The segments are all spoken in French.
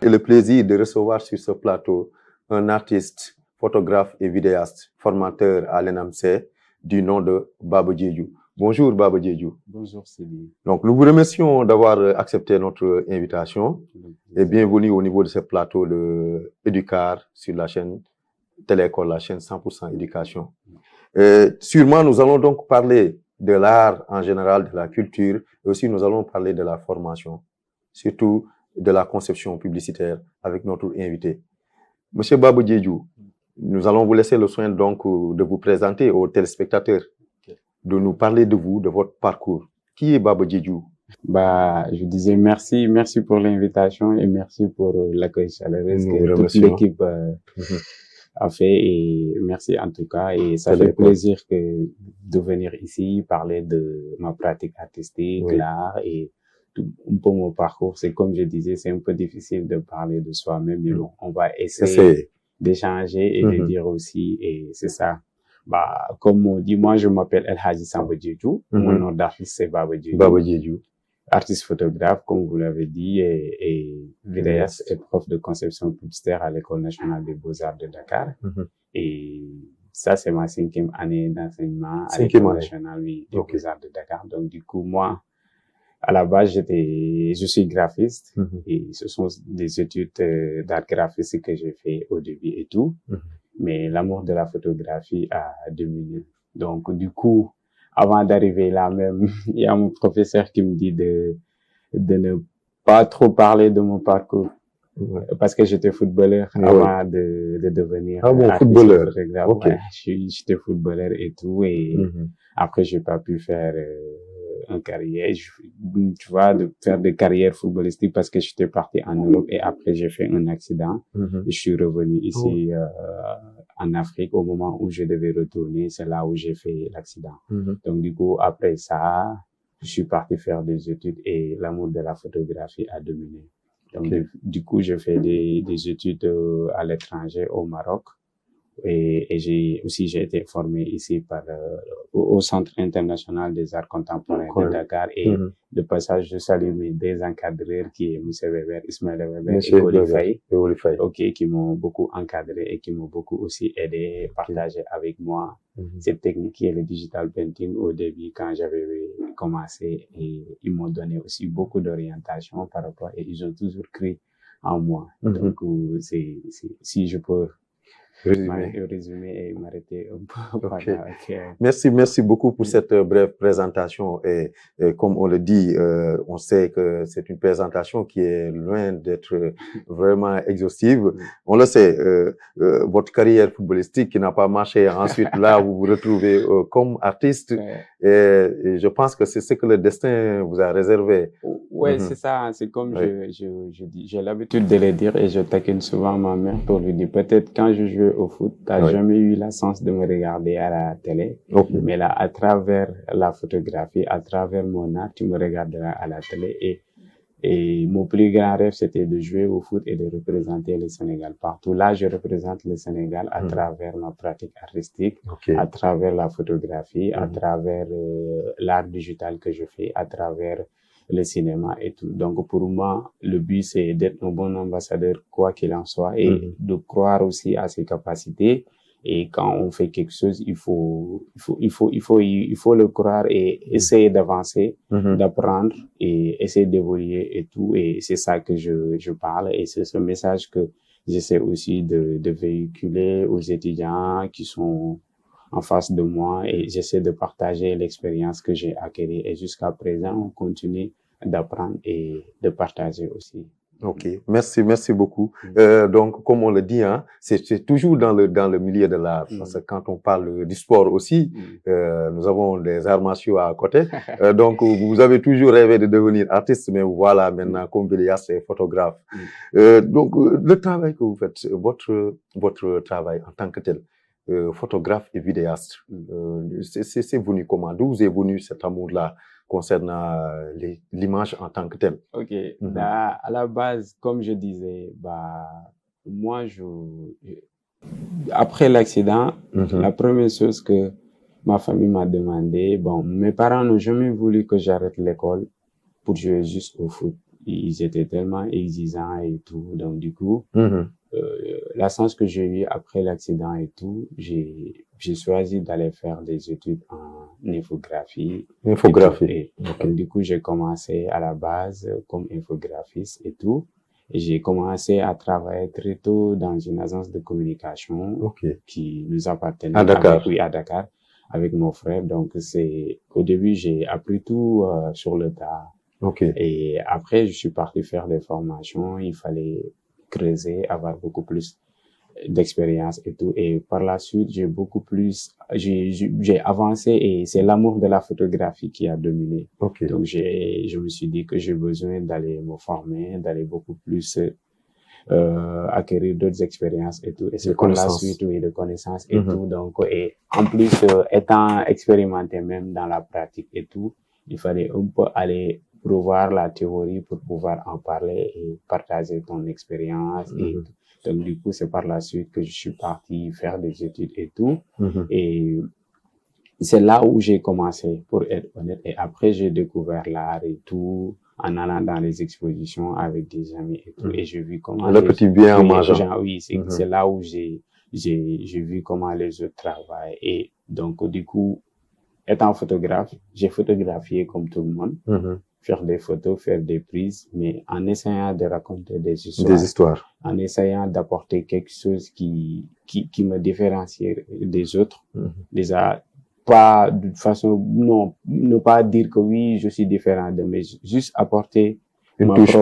Et le plaisir de recevoir sur ce plateau un artiste, photographe et vidéaste, formateur à l'ENAMC du nom de Baba Diédhiou. Bonjour Baba Diédhiou. Bonjour Sidi. Donc nous vous remercions d'avoir accepté notre invitation et bienvenue au niveau de ce plateau de Educar sur la chaîne Télécole, la chaîne 100% éducation. Sûrement nous allons donc parler de l'art en général, de la culture, et aussi nous allons parler de la formation, surtout de la conception publicitaire avec notre invité. Monsieur Baba Diédhiou, nous allons vous laisser le soin donc de vous présenter aux téléspectateurs, de nous parler de vous, de votre parcours. Qui est Baba Diédhiou? Je disais merci pour l'invitation et merci pour l'accueil chaleureux que toute l'équipe a fait, et merci en tout cas, et ça fait plaisir de venir ici parler de ma pratique artistique, l'art et un peu mon parcours. C'est comme je disais, c'est un peu difficile de parler de soi-même, mais bon, on va essayer d'échanger et de dire aussi, et c'est ça. Comme on dit, moi je m'appelle El Hadji Samba Diédhiou. Mon nom d'artiste c'est Baba Diédhiou. Baba Diédhiou. Artiste photographe, comme vous l'avez dit, et vidéaste et prof de conception publicitaire à l'École nationale des beaux-arts de Dakar. Et ça, c'est ma 5e année d'enseignement à l'École nationale des beaux-arts de Dakar. Donc, du coup, moi, à la base, je suis graphiste et ce sont des études d'art graphique que j'ai fait au début et tout. Mais l'amour de la photographie a dominé. Donc, du coup, avant d'arriver là même, il y a mon professeur qui me dit de ne pas trop parler de mon parcours. Parce que j'étais footballeur avant de devenir footballeur. J'étais footballeur et tout, et après j'ai pas pu faire une carrière, tu vois, de faire des carrières footballistiques parce que j'étais parti en Europe et après j'ai fait un accident. Et je suis revenu ici en Afrique au moment où je devais retourner, c'est là où j'ai fait l'accident. Donc du coup, après ça, je suis parti faire des études et l'amour de la photographie a dominé. Donc du coup, je fais des études à l'étranger au Maroc. Et j'ai été formé ici au Centre international des arts contemporains de Dakar, et de passage je salue mes deux encadreurs qui est Moussa Weber, Ismaël Weber et Oli Faye, qui m'ont beaucoup encadré et qui m'ont beaucoup aussi aidé, partagé avec moi cette technique qui est le digital painting au début quand j'avais commencé, et ils m'ont donné aussi beaucoup d'orientation par rapport, et ils ont toujours cru en moi. Donc si je peux résumer et m'arrêter un peu. Merci beaucoup pour cette brève présentation, et comme on le dit, on sait que c'est une présentation qui est loin d'être vraiment exhaustive. On le sait, votre carrière footballistique qui n'a pas marché, ensuite là vous vous retrouvez comme artiste, et je pense que c'est ce que le destin vous a réservé. Ouais, c'est ça, c'est comme je dis, j'ai l'habitude de le dire et je taquine souvent ma mère pour lui dire, peut-être quand je jouais au foot, t'as jamais eu la chance de me regarder à la télé, mais là, à travers la photographie, à travers mon art, tu me regarderas à la télé, et mon plus grand rêve, c'était de jouer au foot et de représenter le Sénégal partout. Là, je représente le Sénégal à travers ma pratique artistique, à travers la photographie, à travers l'art digital que je fais, à travers le cinéma et tout. Donc, pour moi, le but, c'est d'être un bon ambassadeur, quoi qu'il en soit, et de croire aussi à ses capacités. Et quand on fait quelque chose, il faut le croire et essayer d'avancer, d'apprendre et essayer d'évoluer et tout. Et c'est ça que je parle, et c'est ce message que j'essaie aussi de véhiculer aux étudiants qui sont en face de moi, et j'essaie de partager l'expérience que j'ai acquise, et jusqu'à présent, on continue d'apprendre et de partager aussi. Ok, merci beaucoup. Donc, comme on le dit, c'est toujours dans le milieu de l'art, parce que quand on parle du sport aussi, nous avons des arts martiaux à côté. Donc, vous avez toujours rêvé de devenir artiste, mais voilà, maintenant, comme vidéaste et photographe. Donc, le travail que vous faites, votre travail en tant que tel, photographe et vidéaste, c'est venu comment? D'où est venu cet amour-là concernant l'image en tant que telle? Ok, à la base, comme je disais, moi, après l'accident, la première chose que ma famille m'a demandé, mes parents n'ont jamais voulu que j'arrête l'école pour jouer juste au foot. ils étaient tellement exigeants et tout. Donc, du coup, la chance que j'ai eue après l'accident et tout, j'ai choisi d'aller faire des études en infographie. Infographie. Donc, du coup, j'ai commencé à la base comme infographiste et tout. Et j'ai commencé à travailler très tôt dans une agence de communication qui nous appartenait à Dakar. À Dakar, avec mon frère. Donc, au début, j'ai appris tout sur le tas. Et après, je suis parti faire des formations. Il fallait creuser, avoir beaucoup plus d'expérience et tout. Et par la suite, j'ai avancé et c'est l'amour de la photographie qui a dominé. Donc, je me suis dit que j'ai besoin d'aller me former, d'aller beaucoup plus acquérir d'autres expériences et tout. Et c'est par la suite, oui, de connaissances et tout. Donc, et en plus, étant expérimenté même dans la pratique et tout, il fallait un peu aller revoir la théorie pour pouvoir en parler et partager ton expérience et tout. Donc, du coup, c'est par la suite que je suis parti faire des études et tout. Et c'est là où j'ai commencé, pour être honnête. Et après, j'ai découvert l'art et tout, en allant dans les expositions avec des amis et tout. Et j'ai vu comment... Le petit bien en mangeant. Oui, c'est là où j'ai vu comment les autres travaillent. Et donc, du coup, étant photographe, j'ai photographié comme tout le monde. Faire des photos, faire des prises, mais en essayant de raconter des histoires. En essayant d'apporter quelque chose qui me différencie des autres. Déjà, pas de façon, non, ne pas dire que oui, je suis différent de, mais juste apporter une touche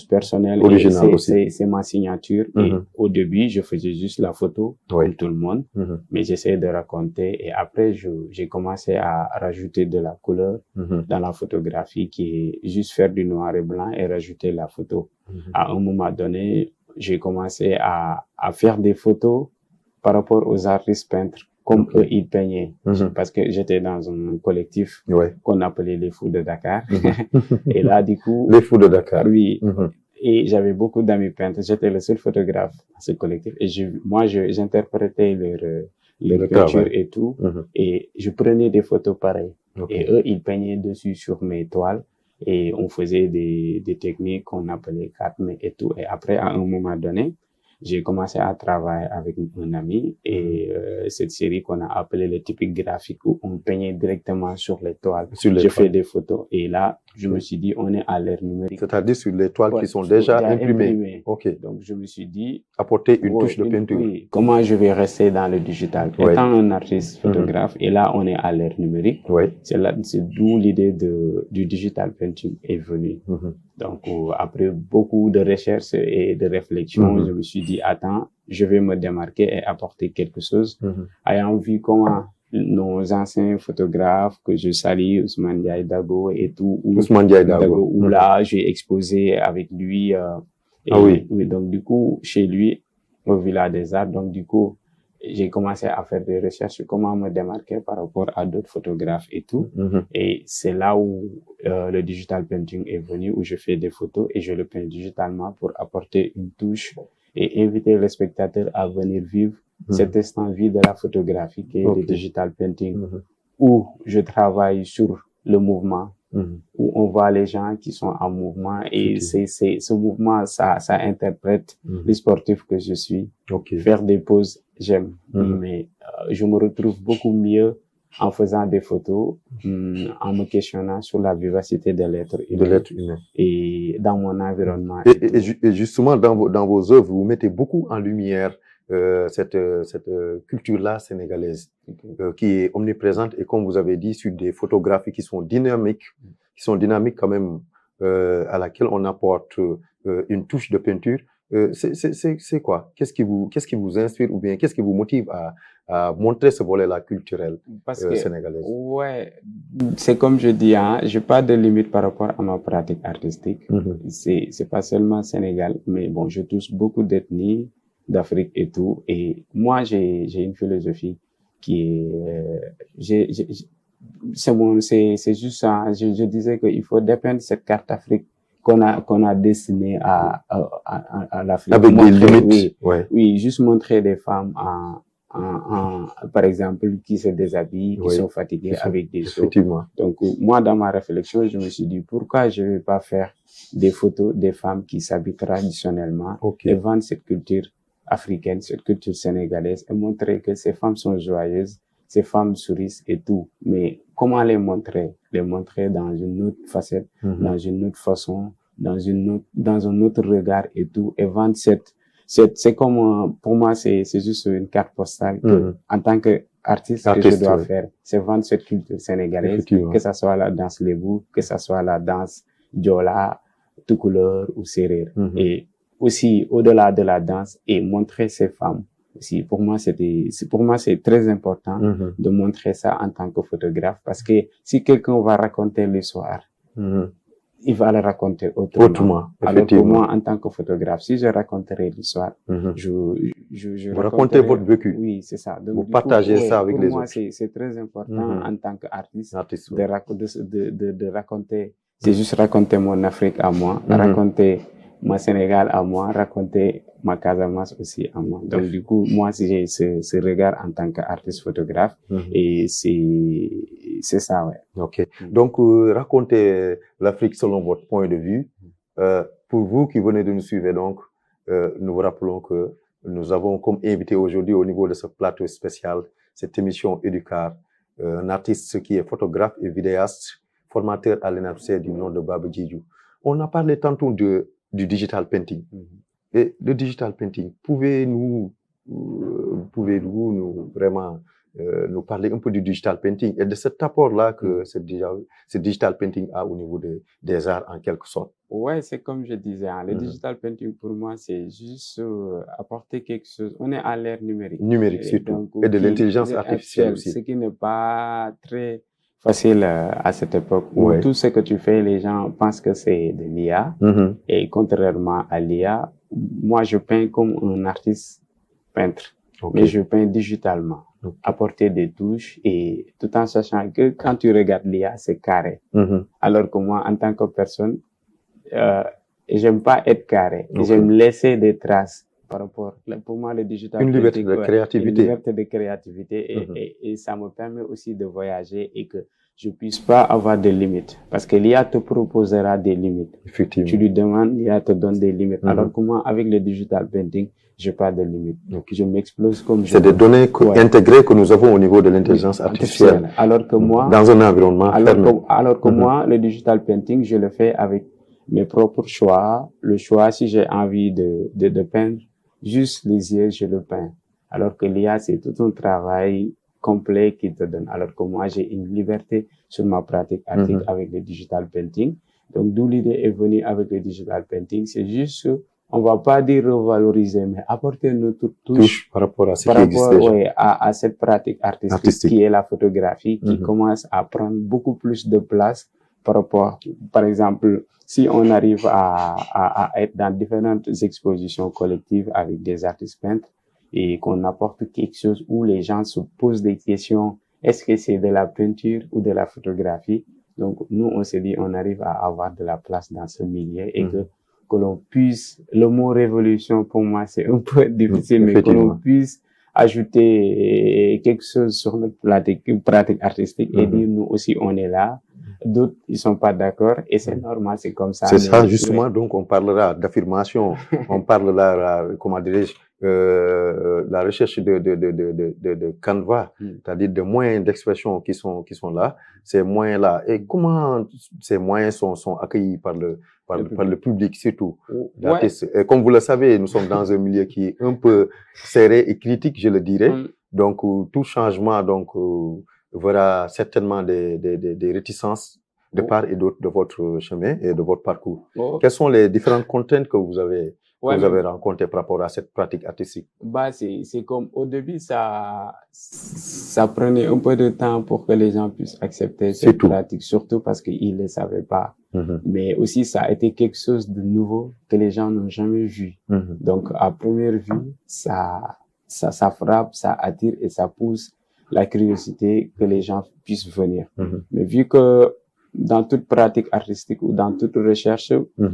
personnelle. Originale aussi. C'est ma signature. Et au début, je faisais juste la photo, comme tout le monde, mais j'essayais de raconter. Et après, j'ai commencé à rajouter de la couleur dans la photographie, qui est juste faire du noir et blanc et rajouter la photo. À un moment donné, j'ai commencé à faire des photos par rapport aux artistes peintres, comme eux, ils peignaient. Parce que j'étais dans un collectif qu'on appelait les Fous de Dakar. Et là, du coup... Les Fous de Dakar. Oui. Et j'avais beaucoup d'amis peintres. J'étais le seul photographe à ce collectif. Et moi, j'interprétais leur peinture et tout. Et je prenais des photos pareilles. Et eux, ils peignaient dessus sur mes toiles. Et on faisait des techniques qu'on appelait 4 et tout. Et après, à un moment donné, j'ai commencé à travailler avec un ami et cette série qu'on a appelée le typique graphique, où on peignait directement sur les toiles. J'ai fait des photos et là, je me suis dit, on est à l'ère numérique. C'est-à-dire sur les toiles qui sont déjà imprimées. Donc, je me suis dit... apporter une touche de peinture. Comment je vais rester dans le digital? Étant un artiste photographe, et là, on est à l'ère numérique. C'est d'où l'idée du digital painting est venue. Donc, après beaucoup de recherches et de réflexions, je me suis dit, attends, je vais me démarquer et apporter quelque chose. Ayant vu comment nos anciens photographes que je salue, Ousmane Ndiaye Dago et tout, où là, j'ai exposé avec lui. Oui, donc du coup, chez lui, au Villa des Arts, donc du coup, j'ai commencé à faire des recherches sur comment me démarquer par rapport à d'autres photographes et tout. Et c'est là où le digital painting est venu, où je fais des photos et je le peins digitalement pour apporter une touche et inviter le spectateur à venir vivre cet instant vie de la photographie qui est le digital painting, où je travaille sur le mouvement, où on voit les gens qui sont en mouvement et ce mouvement, ça interprète les sportifs que je suis. Faire des pauses, j'aime, mais je me retrouve beaucoup mieux en faisant des photos, en me questionnant sur la vivacité de l'être humain et dans mon environnement. Et justement, dans vos œuvres, vous mettez beaucoup en lumière cette culture-là sénégalaise qui est omniprésente et, comme vous avez dit, sur des photographies qui sont dynamiques quand même, à laquelle on apporte une touche de peinture. C'est quoi? Qu'est-ce qui vous inspire ou bien qu'est-ce qui vous motive à montrer ce volet-là culturel sénégalaise? Ouais, c'est comme je dis, hein, j'ai pas de limite par rapport à ma pratique artistique. C'est pas seulement Sénégal, mais bon, je touche beaucoup d'ethnies d'Afrique et tout. Et moi, j'ai une philosophie qui est, c'est juste ça. Je disais qu'il faut dépeindre cette carte Afrique qu'on a dessinée à l'Afrique. Avec des limites. Oui, juste montrer des femmes par exemple, qui se déshabillent, qui sont fatigués avec des seaux. Donc, moi, dans ma réflexion, je me suis dit, pourquoi je vais pas faire des photos des femmes qui s'habillent traditionnellement et vendre cette culture africaine, cette culture sénégalaise et montrer que ces femmes sont joyeuses, ces femmes sourient et tout. Mais comment les montrer? Les montrer dans une autre facette, dans une autre façon, dans un autre regard et tout, et vendre c'est comme, pour moi, c'est juste une carte postale que, en tant qu'artiste, que je dois faire. C'est vendre cette culture sénégalaise, que ça soit la danse lébou, que ça soit la danse diola, toucouleur ou sérère. Et aussi, au-delà de la danse, et montrer ces femmes. Aussi, pour moi, c'est très important de montrer ça en tant que photographe, parce que si quelqu'un va raconter l'histoire, il va le raconter autrement. Alors que moi, en tant que photographe, si je raconterais l'histoire, je vous racontez votre vécu. Oui, c'est ça. Donc, vous partagez ça avec les autres. Pour moi, c'est très important en tant qu'artiste de raconter. C'est juste raconter mon Afrique à moi, raconter mon Sénégal à moi, raconter ma Casamance aussi à moi. Donc, du coup, moi, j'ai ce regard en tant qu'artiste photographe et c'est ça, ouais. Ok. Donc, racontez l'Afrique selon votre point de vue. Pour vous qui venez de nous suivre, donc, nous vous rappelons que nous avons comme invité aujourd'hui au niveau de ce plateau spécial, cette émission Educar, un artiste qui est photographe et vidéaste, formateur à l'ENAPC du nom de Baba Djidju. On a parlé tantôt du digital painting. Et le digital painting, pouvez-vous nous vraiment nous parler un peu du digital painting et de cet apport-là que ce digital painting a au niveau des arts en quelque sorte? Ouais, c'est comme je disais, le digital painting pour moi, c'est juste apporter quelque chose. On est à l'ère numérique. Numérique surtout. Et de l'intelligence artificielle aussi. Ce qui n'est pas très facile à cette époque où tout ce que tu fais, les gens pensent que c'est de l'IA. Et contrairement à l'IA, moi, je peins comme un artiste peintre. Mais je peins digitalement. Apporter des touches et tout en sachant que quand tu regardes l'IA, c'est carré. Alors que moi, en tant que personne, j'aime pas être carré. J'aime laisser des traces par rapport, pour moi, le digital. Une liberté de créativité. Une liberté de créativité et ça me permet aussi de voyager et que je puisse pas avoir de limites. Parce que l'IA te proposera des limites. Effectivement. Tu lui demandes, l'IA te donne des limites. Alors que moi, avec le digital painting, j'ai pas de limites. Donc, je m'explose comme je veux. C'est des données intégrées que nous avons au niveau de l'intelligence artificielle. Alors que moi, dans un environnement fermé. Alors que moi, le digital painting, je le fais avec mes propres choix. Le choix, si j'ai envie de peindre, juste les yeux, je le peins. Alors que l'IA, c'est tout un travail complet qui te donne. Alors que moi, j'ai une liberté sur ma pratique artistique avec le digital painting. Donc, d'où l'idée est venue avec le digital painting. C'est juste, on va pas dire revaloriser, mais apporter notre touche par rapport à ce qui existe déjà. À cette pratique artistique qui est la photographie, qui commence à prendre beaucoup plus de place par rapport, par exemple, si on arrive à être dans différentes expositions collectives avec des artistes peintres et qu'on apporte quelque chose où les gens se posent des questions, est-ce que c'est de la peinture ou de la photographie? Donc, nous, on s'est dit, on arrive à avoir de la place dans ce milieu et que l'on puisse, le mot révolution, pour moi, c'est un peu difficile, mais que l'on puisse ajouter quelque chose sur notre pratique artistique et dire, nous aussi, on est là. D'autres, ils sont pas d'accord et c'est normal, c'est comme ça. C'est ça, justement. Donc, on parlera d'affirmation, on parlera, comment dirais-je, la recherche de canevas, c'est-à-dire de moyens d'expression qui sont là. Ces moyens-là, et comment ces moyens sont accueillis par le public surtout. Et comme vous le savez, nous sommes dans un milieu qui est un peu serré et critique, je le dirais. Donc, tout changement, verra certainement des réticences de part et d'autre de votre chemin et de votre parcours. Quelles sont les différentes contraintes que vous avez rencontrées par rapport à cette pratique artistique? Bah, c'est comme au début, ça prenait un peu de temps pour que les gens puissent accepter cette pratique, surtout parce qu'ils ne le savaient pas. Mais aussi, ça a été quelque chose de nouveau que les gens n'ont jamais vu. Donc, à première vue, ça frappe, ça attire et ça pousse la curiosité que les gens puissent venir. Mais vu que dans toute pratique artistique ou dans toute recherche,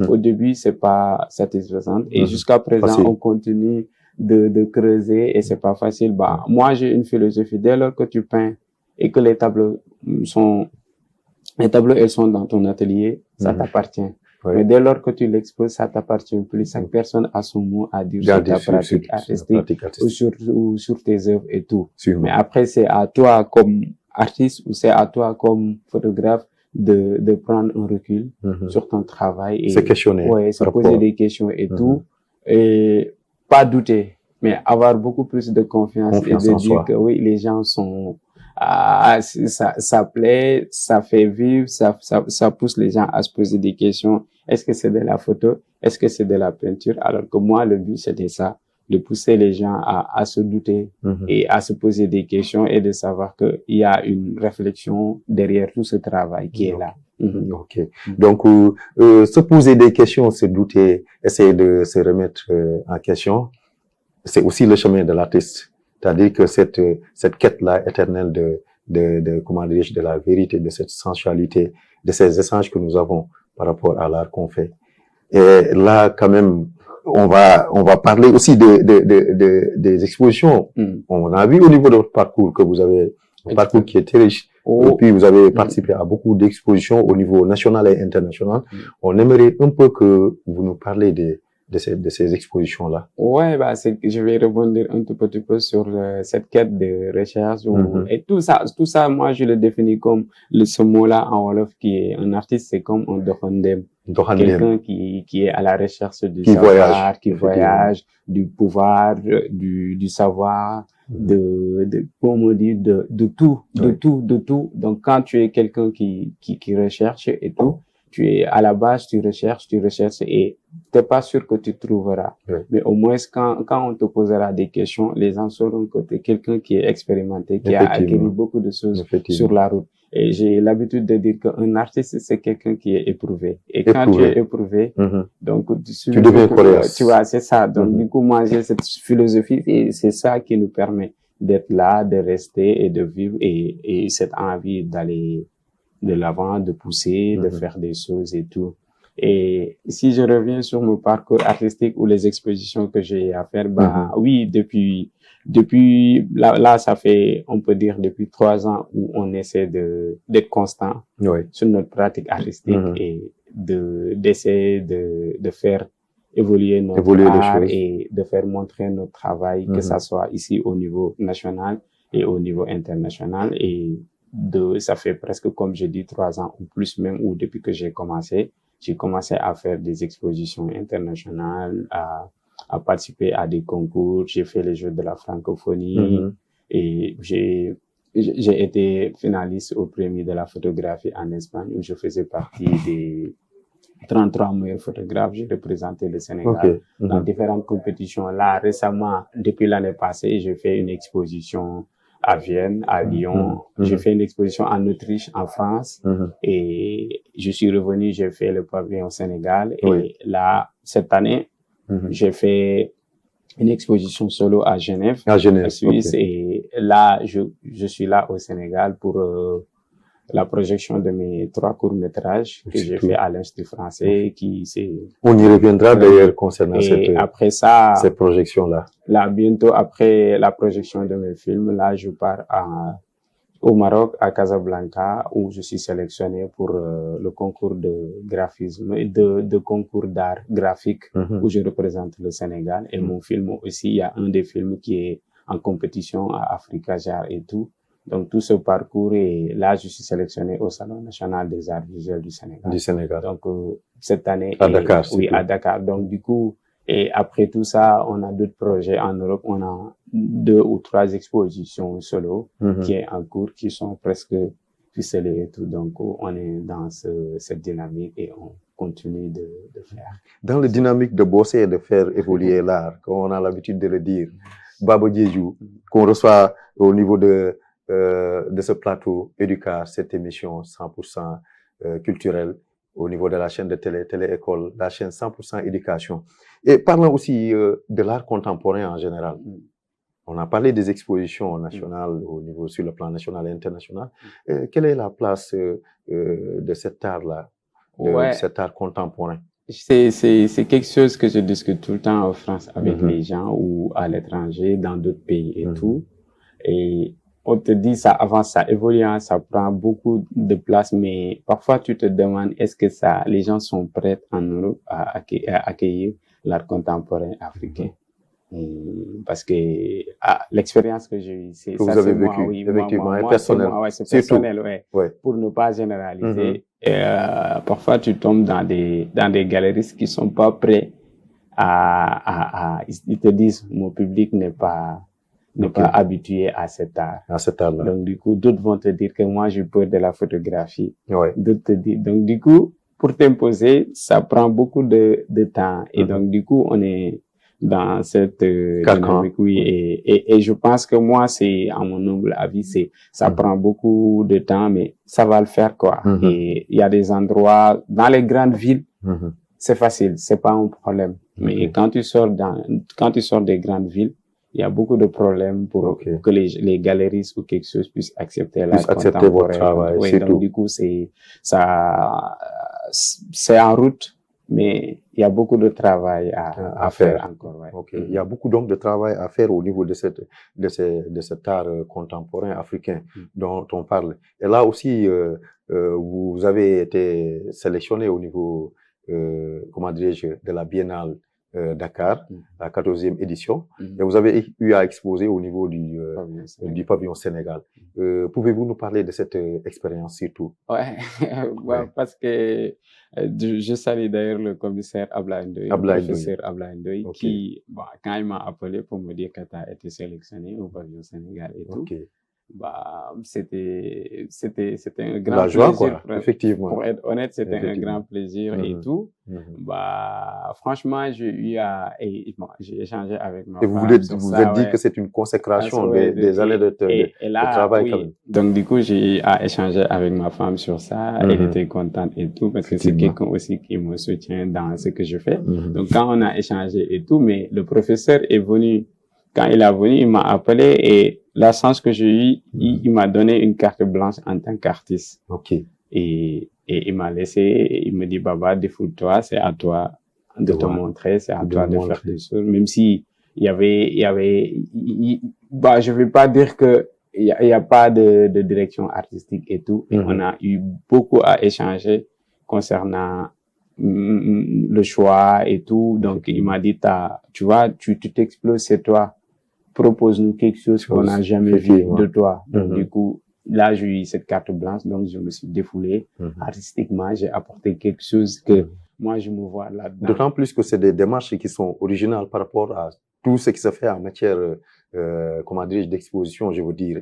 au début, c'est pas satisfaisant. Et jusqu'à présent, on continue de creuser et c'est pas facile. Bah, moi, j'ai une philosophie. Dès lors que tu peins et que les tableaux elles sont dans ton atelier, ça t'appartient. Ouais. Mais dès lors que tu l'exposes, ça t'appartient plus. Chaque personne a son mot à dire sur ta pratique artistique ou sur tes œuvres et tout. Sûrement. Mais après, c'est à toi comme artiste ou c'est à toi comme photographe de prendre un recul sur ton travail et se questionner. Ouais, se poser des questions et tout. Et pas douter, mais avoir beaucoup plus de confiance et de dire que oui, les gens sont ça plaît, ça fait vivre, ça pousse les gens à se poser des questions. Est-ce que c'est de la photo? Est-ce que c'est de la peinture? Alors que moi, le but, c'était ça, de pousser les gens à se douter et à se poser des questions et de savoir qu'il y a une réflexion derrière tout ce travail qui est là. Ok. Donc, se poser des questions, se douter, essayer de se remettre en question, c'est aussi le chemin de l'artiste. C'est-à-dire que cette quête-là éternelle comment dirais-je, de la vérité, de cette sensualité, de ces échanges que nous avons par rapport à l'art qu'on fait. Et là, quand même, on va parler aussi des expositions. On a vu au niveau de votre parcours que vous avez un parcours qui est très riche. Et puis, vous avez participé à beaucoup d'expositions au niveau national et international. On aimerait un peu que vous nous parlez de ces expositions-là. Ouais, bah, je vais rebondir un tout petit peu sur cette quête de recherche et tout ça, moi, je le définis comme ce mot-là en wolof qui est un artiste, c'est comme un doxandem. Quelqu'un qui est à la recherche du savoir, qui voyage, du pouvoir, du savoir, comment dire, de tout. Donc, quand tu es quelqu'un qui recherche et tout, tu es à la base, tu recherches et t'es pas sûr que tu trouveras. Mais au moins, quand on te posera des questions, les gens sauront que tu es quelqu'un qui est expérimenté, qui a acquis beaucoup de choses sur la route. Et j'ai l'habitude de dire qu'un artiste, c'est quelqu'un qui est éprouvé. Et quand tu es éprouvé, donc, tu deviens coriace. Tu vois, c'est ça. Donc, du coup, moi, j'ai cette philosophie et c'est ça qui nous permet d'être là, de rester et de vivre et cette envie d'aller de l'avant, de pousser, de faire des choses et tout. Et si je reviens sur mon parcours artistique ou les expositions que j'ai à faire, bah oui, depuis là, ça fait, on peut dire, depuis 3 ans où on essaie d'être constant sur notre pratique artistique et d'essayer de faire évoluer notre art et de faire montrer notre travail, que ça soit ici au niveau national et au niveau international. Et ça fait presque, comme je dis, 3 ans ou plus même, ou depuis que j'ai commencé à faire des expositions internationales, à participer à des concours. J'ai fait les Jeux de la francophonie et j'ai été finaliste au Prix de la photographie en Espagne où je faisais partie des 33 meilleurs photographes. J'ai représenté le Sénégal dans différentes compétitions. Là, récemment, depuis l'année passée, j'ai fait une exposition à Vienne, à Lyon. J'ai fait une exposition en Autriche, en France. Et je suis revenu, j'ai fait le pavillon au Sénégal. Et là, cette année, j'ai fait une exposition solo à Genève, en Suisse. Et là, je suis là au Sénégal pour la projection de mes 3 courts-métrages que j'ai fait à l'Institut français, On y reviendra d'ailleurs concernant après ça, ces projections-là. Là, bientôt après la projection de mes films, là, je pars au Maroc, à Casablanca, où je suis sélectionné pour le concours de graphisme et de concours d'art graphique, où je représente le Sénégal. Et mon film aussi, il y a un des films qui est en compétition à Africa Jar et tout. Donc, tout ce parcours, et là, je suis sélectionné au Salon national des arts visuels du Sénégal. Donc, cette année, à Dakar. Oui, à Dakar. Donc, du coup, et après tout ça, on a d'autres projets en Europe. On a 2 ou 3 expositions solo qui est en cours, qui sont presque ficelées et tout. Donc, on est dans cette dynamique et on continue de faire. Dans la dynamique de bosser et de faire évoluer l'art, comme on a l'habitude de le dire, Baba Diédhiou, qu'on reçoit au niveau de ce plateau Educar, cette émission 100% culturelle au niveau de la chaîne de Télé-École, la chaîne 100% éducation. Et parlons aussi de l'art contemporain en général. On a parlé des expositions nationales au niveau sur le plan national et international. Quelle est la place de cet art-là, de cet art contemporain? c'est quelque chose que je discute tout le temps en France avec les gens ou à l'étranger, dans d'autres pays et tout. Et on te dit ça avance, ça évolue, hein, ça prend beaucoup de place, mais parfois tu te demandes est-ce que les gens sont prêts en Europe à accueillir l'art contemporain africain. Parce que l'expérience que j'ai eue, c'est que vous avez vécu, effectivement, personnel. C'est personnel, ouais. Pour ne pas généraliser, parfois tu tombes dans des galeristes qui sont pas prêts ils te disent mon public n'est pas habitué à cet art. À cet art-là. Donc du coup, d'autres vont te dire que moi j'ai peur de la photographie. Ouais. D'autres te disent. Donc du coup, pour t'imposer, ça prend beaucoup de temps. Et donc du coup, on est dans cette dynamique, oui. Et je pense que moi, c'est, à mon humble avis, ça prend beaucoup de temps, mais ça va le faire, quoi. Et il y a des endroits, dans les grandes villes, c'est facile, c'est pas un problème. Mais quand tu sors des grandes villes, il y a beaucoup de problèmes pour que les galeristes ou quelque chose puissent accepter votre travail. Oui, donc du coup, c'est en route, mais il y a beaucoup de travail à faire encore. Ouais. Il y a beaucoup donc de travail à faire au niveau de cet art contemporain africain dont on parle. Et là aussi, vous avez été sélectionné au niveau, comment dirais-je, de la Biennale Dakar, la 14e édition, et vous avez eu à exposer au niveau du pavillon Sénégal. Pouvez-vous nous parler de cette expérience surtout? Ouais, parce que je salue d'ailleurs le commissaire Ablaye Ndoye, le professeur Ablaye Ndoye, qui, quand il m'a appelé pour me dire que tu as été sélectionné au pavillon Sénégal et tout, c'était un grand la joie, plaisir. Quoi, effectivement. Pour être honnête, c'était un grand plaisir et tout. Franchement, j'ai échangé avec ma femme. Et vous êtes dit que c'est une consécration des années de travail. Oui. Donc, du coup, j'ai échangé avec ma femme sur ça. Elle était contente et tout, parce que c'est quelqu'un aussi qui me soutient dans ce que je fais. Donc, quand on a échangé et tout, mais le professeur est venu, quand il est venu, il m'a appelé et la chance que j'ai eue, il m'a donné une carte blanche en tant qu'artiste. Et il m'a laissé, il me dit, Baba, défoule-toi, c'est à toi de te montrer, c'est à toi de faire des choses, même si il y avait, je vais pas dire que il y a pas de direction artistique et tout. Et on a eu beaucoup à échanger concernant le choix et tout. Donc, il m'a dit, tu vois, tu t'exploses, c'est toi. Propose-nous quelque chose qu'on n'a jamais vu de toi. Donc, du coup, là, j'ai eu cette carte blanche, donc je me suis défoulé. Artistiquement, j'ai apporté quelque chose que moi, je me vois là-dedans. D'autant plus que c'est des démarches qui sont originales par rapport à tout ce qui se fait en matière, comment dire, d'exposition, je veux dire,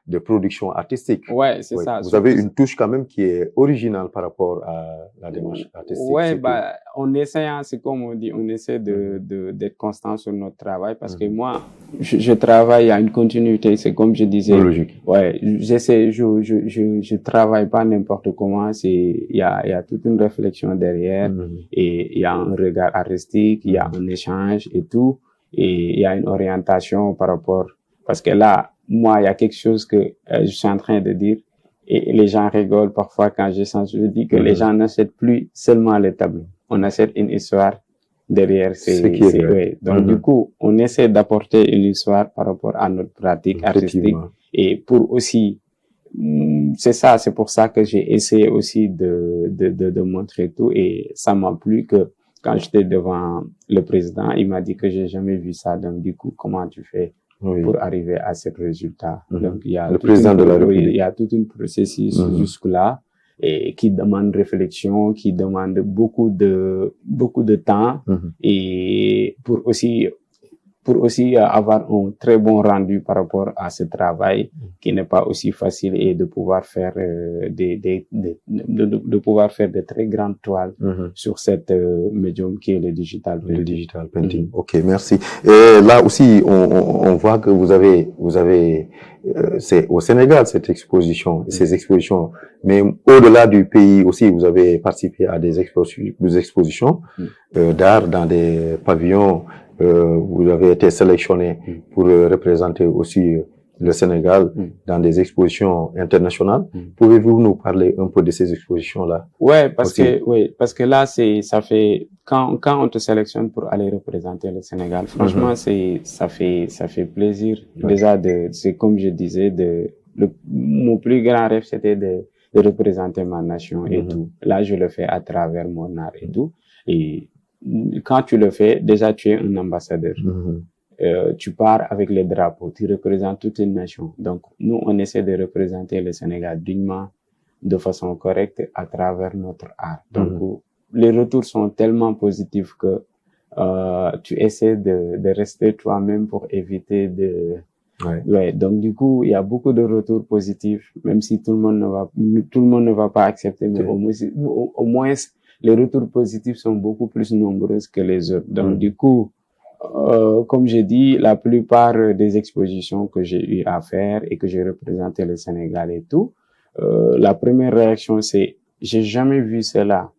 de production artistique. Ouais, c'est ça. Vous avez une touche quand même qui est originale par rapport à la démarche artistique. Ouais, on essaie, c'est comme on dit, on essaie d'être constant sur notre travail parce que moi, je travaille à une continuité, c'est comme je disais. Logique. Ouais, j'essaie, je travaille pas n'importe comment, il y a toute une réflexion derrière et il y a un regard artistique, il y a un échange et tout, et il y a une orientation par rapport, parce que là, moi, il y a quelque chose que je suis en train de dire et les gens rigolent parfois quand je dis que les gens n'achètent plus seulement les tableaux. On achète une histoire derrière. Donc, du coup, on essaie d'apporter une histoire par rapport à notre pratique artistique et pour aussi, c'est pour ça que j'ai essayé aussi de montrer tout et ça m'a plu que quand j'étais devant le président, il m'a dit que j'ai jamais vu ça. Donc, du coup, comment tu fais pour arriver à ce résultat? Donc, il y a le président de la République. Il y a tout un processus jusque-là et qui demande réflexion, qui demande beaucoup de temps et pour aussi avoir un très bon rendu par rapport à ce travail qui n'est pas aussi facile et de pouvoir faire de pouvoir faire de très grandes toiles sur cette médium qui est le digital painting. Le digital painting. Ok, merci. Et là aussi, on voit que vous avez c'est au Sénégal cette exposition, ces expositions, mais au-delà du pays aussi, vous avez participé à des expositions d'art dans des pavillons. Vous avez été sélectionné pour représenter aussi le Sénégal dans des expositions internationales. Pouvez-vous nous parler un peu de ces expositions-là? Ouais, parce que là, ça fait, quand on te sélectionne pour aller représenter le Sénégal, franchement, ça fait plaisir. Déjà c'est comme je disais, mon plus grand rêve, c'était de représenter ma nation et tout. Là, je le fais à travers mon art et tout. Et quand tu le fais, déjà, tu es un ambassadeur. Tu pars avec les drapeaux, tu représentes toute une nation. Donc, nous, on essaie de représenter le Sénégal dignement, de façon correcte, à travers notre art. Donc, les retours sont tellement positifs que tu essaies de rester toi-même pour éviter de... Ouais, donc du coup, il y a beaucoup de retours positifs, même si tout le monde ne va pas accepter, mais au moins, les retours positifs sont beaucoup plus nombreux que les autres. Donc du coup, comme j'ai dit, la plupart des expositions que j'ai eu à faire et que j'ai représenté le Sénégal et tout, la première réaction c'est, j'ai jamais vu cela.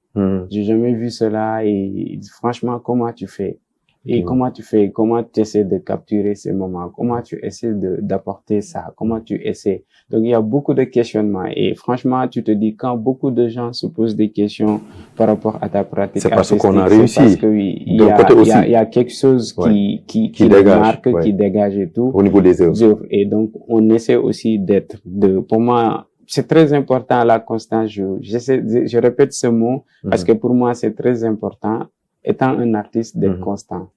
J'ai jamais vu cela et franchement, comment tu fais? Et comment tu fais? Comment tu essaies de capturer ces moments? Comment tu essaies d'apporter ça? Comment tu essaies? Donc, il y a beaucoup de questionnements et franchement, tu te dis quand beaucoup de gens se posent des questions par rapport à ta pratique c'est parce artistique, qu'on a réussi. parce que oui, il y a quelque chose qui dégage, marque, qui dégage et tout. Au niveau des œuvres. Et donc, on essaie aussi pour moi, c'est très important la constance. Je répète ce mot parce que pour moi, c'est très important. Étant un artiste, d'être constant.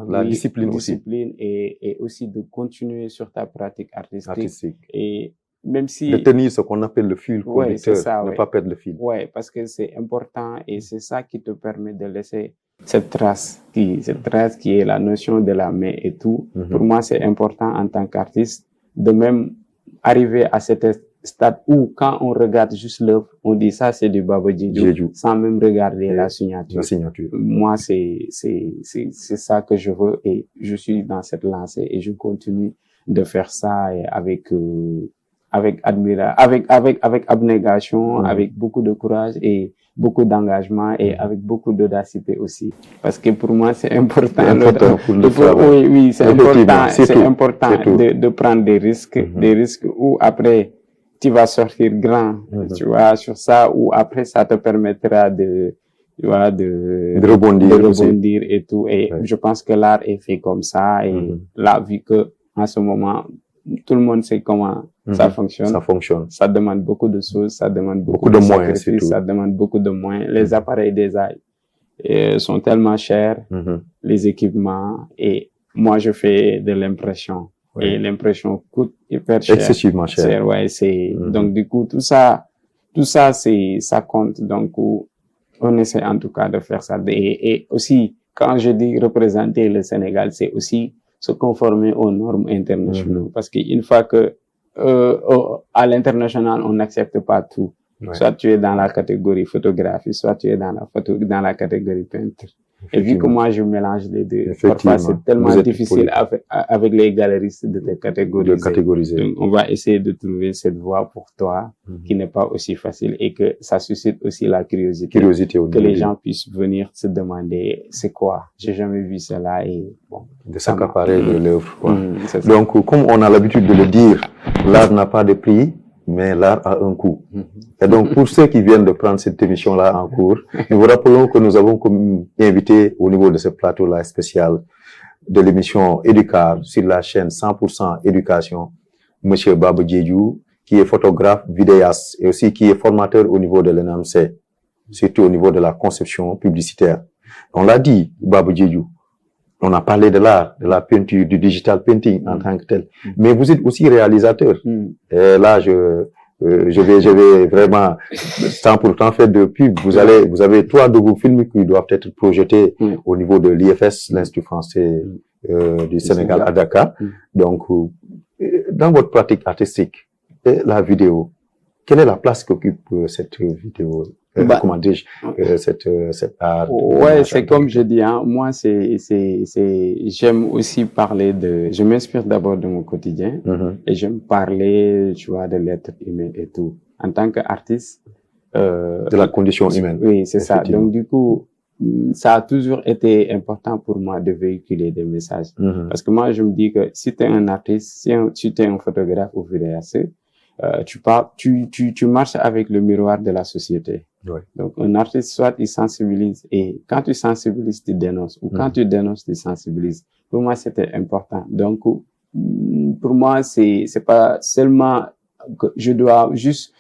La discipline aussi. Et aussi de continuer sur ta pratique artistique. Et même si... De tenir ce qu'on appelle le fil conducteur, ne pas perdre le fil. Ouais, parce que c'est important et c'est ça qui te permet de laisser cette trace qui est la notion de la main et tout. Pour moi, c'est important en tant qu'artiste de même arriver à cette stade où quand on regarde juste l'œuvre, on dit ça c'est du Baba Diédhiou sans même regarder la signature. Moi c'est ça que je veux et je suis dans cette lancée et je continue de faire ça et avec abnégation, avec beaucoup de courage et beaucoup d'engagement et avec beaucoup d'audacité aussi. Parce que pour moi, c'est important. C'est important de prendre des risques où après, tu vas sortir grand, tu vois, sur ça, où après, ça te permettra de rebondir et tout. Et je pense que l'art est fait comme ça. Et là, vu que, en ce moment, tout le monde sait comment ça fonctionne. Ça demande beaucoup de choses, ça demande beaucoup de sacrifices, ça demande beaucoup de moyens. Les appareils design sont tellement chers, les équipements, et moi je fais de l'impression. Et l'impression coûte hyper cher. Excessivement cher. Donc du coup, tout ça, ça compte. Donc, on essaie en tout cas de faire ça. Et aussi, quand je dis représenter le Sénégal, c'est aussi se conformer aux normes internationales. Parce qu'une fois que à l'international, on n'accepte pas tout. Soit tu es dans la catégorie photographie, soit tu es dans la catégorie peinture. Et vu que moi, je mélange les deux, parfois c'est tellement difficile avec les galeristes de te catégoriser. Donc, on va essayer de trouver cette voie pour toi qui n'est pas aussi facile et que ça suscite aussi la curiosité que les gens puissent venir se demander c'est quoi? J'ai jamais vu cela et bon. De s'accaparer de l'œuvre. Donc, comme on a l'habitude de le dire, l'art n'a pas de prix, mais l'art a un coût. Et donc, pour ceux qui viennent de prendre cette émission-là en cours, nous vous rappelons que nous avons comme invité au niveau de ce plateau-là spécial de l'émission Éducar sur la chaîne 100% Éducation, Monsieur Baba Diédhiou, qui est photographe, vidéaste et aussi qui est formateur au niveau de l'ENAMC, surtout au niveau de la conception publicitaire. On l'a dit, Baba Diédhiou. On a parlé de l'art, de la peinture, du digital painting en tant que tel. Mais vous êtes aussi réalisateur. Et là, je vais vraiment, sans pourtant faire de pub, vous avez 3 de vos films qui doivent être projetés au niveau de l'IFS, l'Institut français du Sénégal à Dakar. Donc, dans votre pratique artistique, la vidéo, quelle est la place qu'occupe cette vidéo? Comment dis-je, cet art? Ouais, c'est comme je dis, hein, moi, j'aime aussi parler je m'inspire d'abord de mon quotidien, et j'aime parler, tu vois, de l'être humain et tout. En tant qu'artiste, de la condition humaine. Oui, c'est ça. Donc, du coup, ça a toujours été important pour moi de véhiculer des messages. Parce que moi, je me dis que si tu es un artiste, si tu es un photographe ou vidéaste, tu marches avec le miroir de la société. Ouais. Donc, un artiste, soit il sensibilise, et quand tu sensibilises, tu dénonces, ou quand tu dénonces, tu sensibilises. Pour moi, c'était important. Donc, pour moi, c'est pas seulement que je dois juste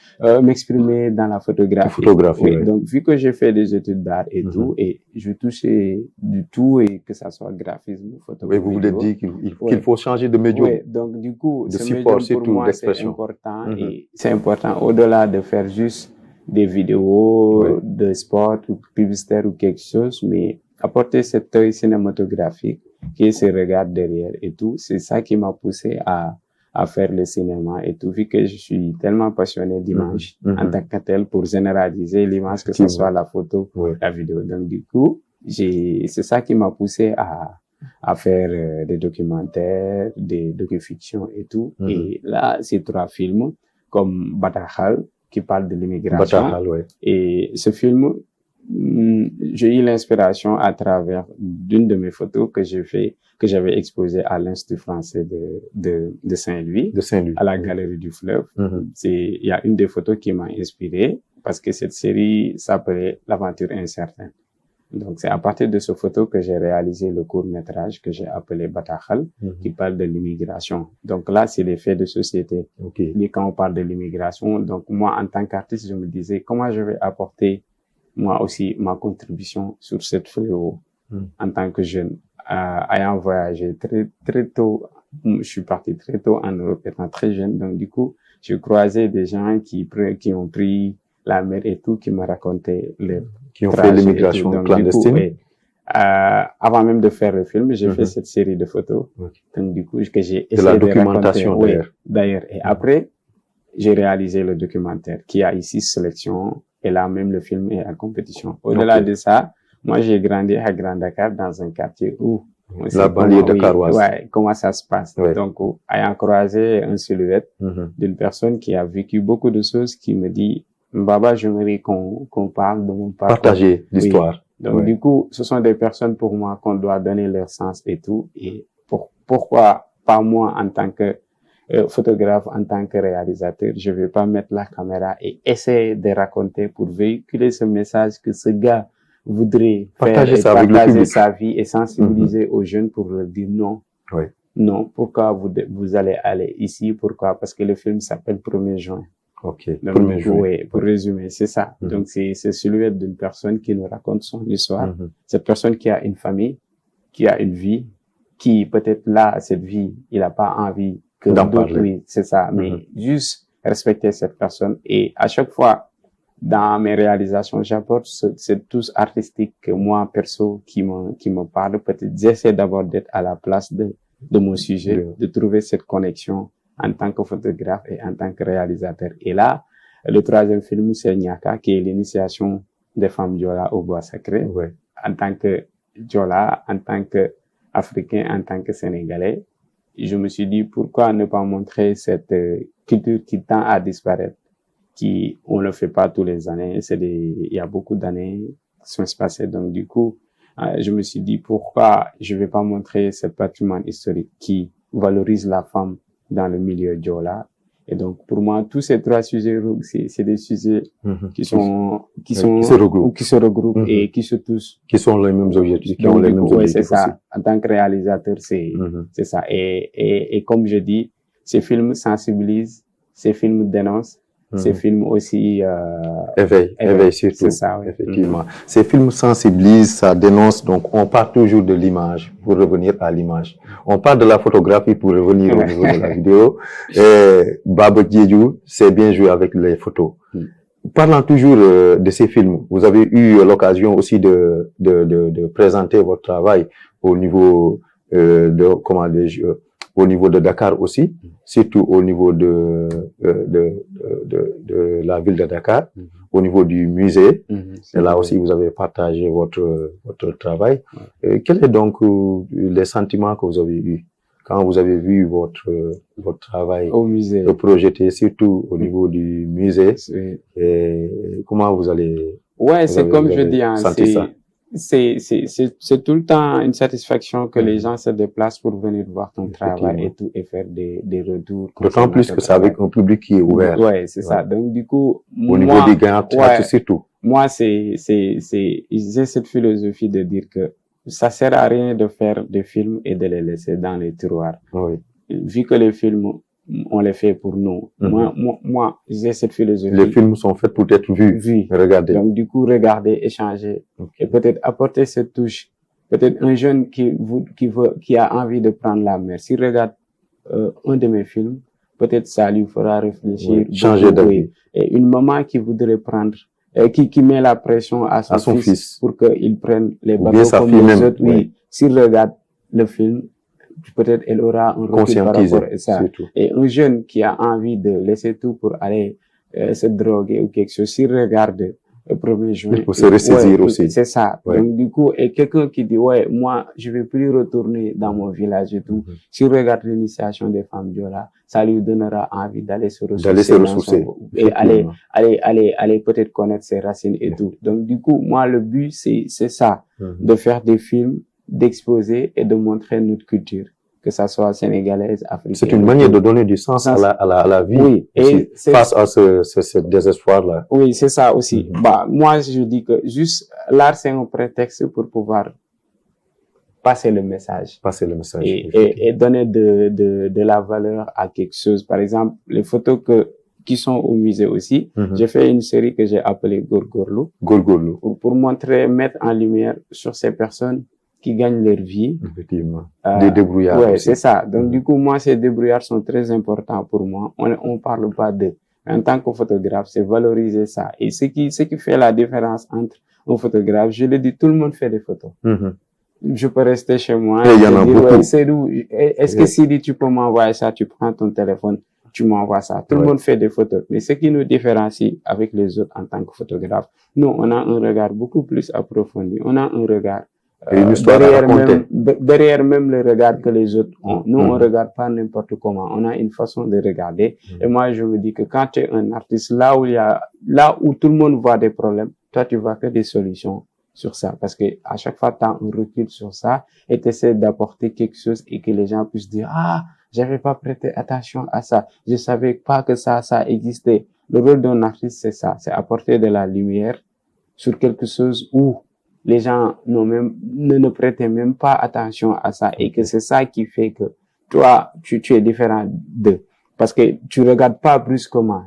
m'exprimer dans la photographie. Oui. Ouais. Donc, vu que j'ai fait des études d'art et tout, et je touchais du tout, et que ça soit graphisme, photographie. Oui, vous voulez dire qu'il faut changer de médium. Oui, donc du coup, de ce support, médium pour moi, c'est important. Mm-hmm. Et c'est important, au-delà de faire juste des vidéos de sport ou publicitaire ou quelque chose, mais apporter cet œil cinématographique qui se regarde derrière et tout, c'est ça qui m'a poussé à faire le cinéma et tout, vu que je suis tellement passionné d'image en tant que tel pour généraliser l'image, que ce soit la photo, la vidéo. Donc du coup, c'est ça qui m'a poussé à faire des documentaires, des docufictions et tout. Et là, ces 3 films, comme Batakhal, qui parle de l'immigration. Et ce film, j'ai eu l'inspiration à travers d'une de mes photos que j'ai fait, que j'avais exposée à l'Institut français de Saint-Louis, à la Galerie du Fleuve. Il y a une des photos qui m'a inspiré parce que cette série s'appelait L'aventure incertaine. Donc, c'est à partir de ce photo que j'ai réalisé le court-métrage que j'ai appelé Batakhal, qui parle de l'immigration. Donc là, c'est les faits de société. Mais quand on parle de l'immigration, donc moi, en tant qu'artiste, je me disais comment je vais apporter, moi aussi, ma contribution sur cette fléau en tant que jeune. Ayant voyagé très tôt, je suis parti très tôt en Europe, étant très jeune. Donc, du coup, j'ai croisé des gens qui ont pris la mer et tout, qui me racontaient qui ont fait l'immigration clandestine. Du coup, avant même de faire le film, j'ai fait cette série de photos. Donc, du coup, que j'ai essayé de la documentation d'ailleurs. Et après, j'ai réalisé le documentaire qui a ici sélection. Et là, même le film est en compétition. Au-delà de ça, moi, j'ai grandi à Grand Dakar dans un quartier où la banlieue dakaroise. Comment ça se passe. Donc, ayant croisé un silhouette d'une personne qui a vécu beaucoup de choses, qui me dit, Baba, j'aimerais qu'on parle de mon parcours. Partager l'histoire. Donc, du coup, ce sont des personnes pour moi qu'on doit donner leur sens et tout. Et pourquoi pas moi en tant que photographe, en tant que réalisateur, je vais pas mettre la caméra et essayer de raconter pour véhiculer ce message que ce gars voudrait partager sa vie et sensibiliser aux jeunes pour leur dire non. Non, pourquoi vous allez aller ici? Pourquoi? Parce que le film s'appelle 1er juin. Donc, 1er juin. Pour résumer, c'est ça. Donc, c'est silhouette d'une personne qui nous raconte son histoire. Cette personne qui a une famille, qui a une vie, qui peut-être là, cette vie, il a pas envie que d'en parler. Oui, c'est ça. Mais juste respecter cette personne. Et à chaque fois, dans mes réalisations, j'apporte cette touche artistique que moi, perso, qui me parle. Peut-être j'essaie d'abord d'être à la place de mon sujet, de trouver cette connexion en tant que photographe et en tant que réalisateur. Et là, le 3e film, c'est Nyaka, qui est l'initiation des femmes Diola au bois sacré. En tant que Diola, en tant que Africain, en tant que Sénégalais, je me suis dit, pourquoi ne pas montrer cette culture qui tend à disparaître, on ne le fait pas tous les années, il y a beaucoup d'années qui sont passées. Donc, du coup, je me suis dit, pourquoi je vais pas montrer ce patrimoine historique qui valorise la femme dans le milieu Diola. Et donc, pour moi, tous ces 3 sujets, c'est des sujets qui se regroupent et qui se touchent. Qui sont les mêmes objectifs, qui ont les mêmes objectifs. C'est ça. En tant que réalisateur, c'est ça. Et comme je dis, ces films sensibilisent, ces films dénoncent, ces films aussi, éveillent surtout. C'est ça, oui. Effectivement. Ces films sensibilisent, ça dénonce, donc on part toujours de l'image pour revenir à l'image. On part de la photographie pour revenir au niveau de la vidéo. Et Baba Diédhiou sait bien jouer avec les photos. Parlant toujours de ces films, vous avez eu l'occasion aussi de présenter votre travail au niveau au niveau de Dakar aussi, surtout au niveau de la ville de Dakar, au niveau du musée. Et là aussi, vous avez partagé votre travail. Quels sont donc les sentiments que vous avez eus quand vous avez vu votre travail au musée, projeté, surtout au niveau du musée? Et comment vous allez... Ouais, c'est comme je dis, c'est tout le temps une satisfaction que les gens se déplacent pour venir voir ton travail et tout, et faire des retours. D'autant plus que c'est avec un public qui est ouvert. Ouais, c'est ça. Donc, du coup, au niveau des gains, surtout. Moi, j'ai cette philosophie de dire que ça sert à rien de faire des films et de les laisser dans les tiroirs. Oui. Vu que les films, on les fait pour nous. Moi, j'ai cette philosophie. Les films sont faits pour être vus. Regardez. Donc, du coup, regarder, échanger. Et peut-être apporter cette touche. Peut-être un jeune qui a envie de prendre la mer. S'il regarde, un de mes films, peut-être ça lui fera réfléchir. Changer d'avis. Et une maman qui voudrait prendre, qui met la pression à son fils pour qu'il prenne les bateaux comme les autres. Oui. S'il regarde le film, peut-être elle aura un recul par rapport à ça. Surtout. Et un jeune qui a envie de laisser tout pour aller se droguer ou quelque chose, s'il regarde le 1er juin. Il faut se ressaisir aussi. C'est ça. Donc, du coup, et quelqu'un qui dit, moi, je vais plus retourner dans mon village et tout. S'il regarde l'initiation des femmes Diola, ça lui donnera envie d'aller se ressourcer. Et aller peut-être connaître ses racines et tout. Donc, du coup, moi, le but, c'est ça. De faire des films, d'exposer et de montrer notre culture, que ça soit sénégalaise, africaine. C'est une manière de donner du sens à la vie. Oui. Et face à ce désespoir-là. Oui, c'est ça aussi. Moi, je dis que juste l'art, c'est un prétexte pour pouvoir passer le message. Et donner de la valeur à quelque chose. Par exemple, les photos qui sont au musée aussi. J'ai fait une série que j'ai appelée Gorgorlu. Pour montrer, mettre en lumière sur ces personnes qui gagnent leur vie. Effectivement. Des débrouillards. Ouais, c'est ça. Donc, du coup, moi, ces débrouillards sont très importants pour moi. On parle pas d'eux. En tant que photographe, c'est valoriser ça. Et ce qui fait la différence entre un photographe, je le dis, tout le monde fait des photos. Je peux rester chez moi. Et il y en a beaucoup. Est-ce que Sidi, tu peux m'envoyer ça? Tu prends ton téléphone, tu m'envoies ça. Tout le monde fait des photos. Mais ce qui nous différencie avec les autres en tant que photographe, nous, on a un regard beaucoup plus approfondi. On a un regard une histoire derrière même le regard que les autres ont. Nous, on regarde pas n'importe comment. On a une façon de regarder. Et moi, je me dis que quand tu es un artiste, là où tout le monde voit des problèmes, toi, tu vas faire des solutions sur ça. Parce que à chaque fois, tu as un recul sur ça et tu essaies d'apporter quelque chose et que les gens puissent dire, j'avais pas prêté attention à ça. Je savais pas que ça existait. Le rôle d'un artiste, c'est ça. C'est apporter de la lumière sur quelque chose où les gens ne prêtaient même pas attention à ça et que c'est ça qui fait que toi, tu es différent d'eux. Parce que tu regardes pas brusquement.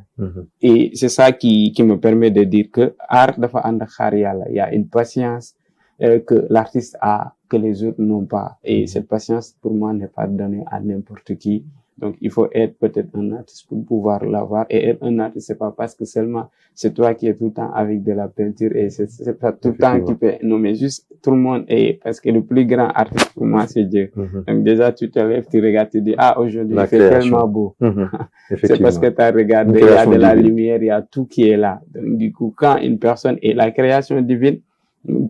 Et c'est ça qui me permet de dire que art dafa and xaar yalla. Il y a une patience que l'artiste a, que les autres n'ont pas. Et cette patience, pour moi, n'est pas donnée à n'importe qui. Donc, il faut être peut-être un artiste pour pouvoir l'avoir. Et être un artiste, c'est pas parce que seulement c'est toi qui es tout le temps avec de la peinture et c'est pas tout le temps qui peut, non, mais juste tout le monde est, parce que le plus grand artiste pour moi, c'est Dieu. Donc, déjà, tu te lèves, tu regardes, tu dis, aujourd'hui, il fait tellement beau. C'est parce que tu as regardé, il y a de la lumière, il y a tout qui est là. Donc, du coup, quand une personne est la création divine,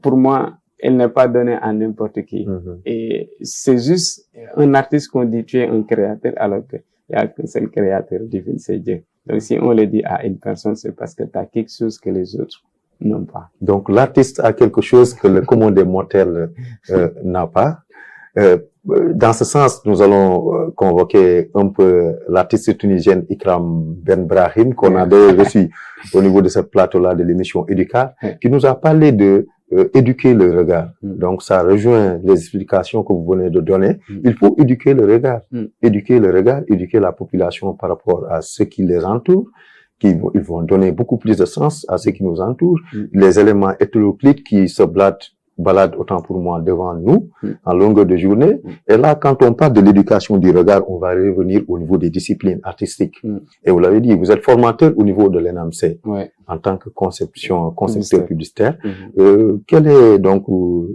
pour moi, elle n'est pas donnée à n'importe qui. Et c'est juste un artiste qu'on dit tu es un créateur alors qu'il n'y a qu'un seul créateur divin, c'est Dieu. Donc si on le dit à une personne, c'est parce que tu as quelque chose que les autres n'ont pas. Donc l'artiste a quelque chose que le commun des mortels n'a pas. Dans ce sens, nous allons convoquer un peu l'artiste tunisienne Ikram Ben Brahim, qu'on a d'ailleurs reçu au niveau de ce plateau-là de l'émission Educar, qui nous a parlé de éduquer le regard. Donc ça rejoint les explications que vous venez de donner. Il faut éduquer le regard. Éduquer le regard, éduquer la population par rapport à ce qui les entoure. Ils vont donner beaucoup plus de sens à ce qui nous entoure. Les éléments hétéroclites qui se baladent autant pour moi devant nous en longueur de journée. Et là, quand on parle de l'éducation du regard, on va revenir au niveau des disciplines artistiques. Et vous l'avez dit, vous êtes formateur au niveau de l'ENAMC en tant que concepteur publicitaire. Quelle est donc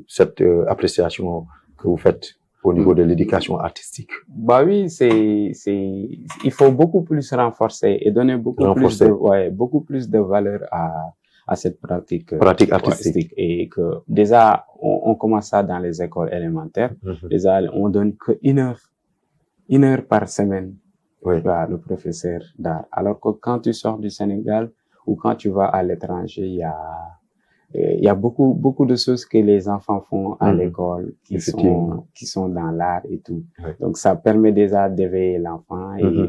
cette appréciation que vous faites au niveau de l'éducation artistique? Bah oui, il faut beaucoup plus renforcer et donner beaucoup plus de valeur à cette pratique artistique. Et que déjà, on commence ça dans les écoles élémentaires. Déjà, on donne que une heure par semaine à le professeur d'art. Alors que quand tu sors du Sénégal ou quand tu vas à l'étranger, il y a il y a beaucoup de choses que les enfants font à l'école qui sont dans l'art et tout. Ouais. Donc, ça permet déjà d'éveiller l'enfant et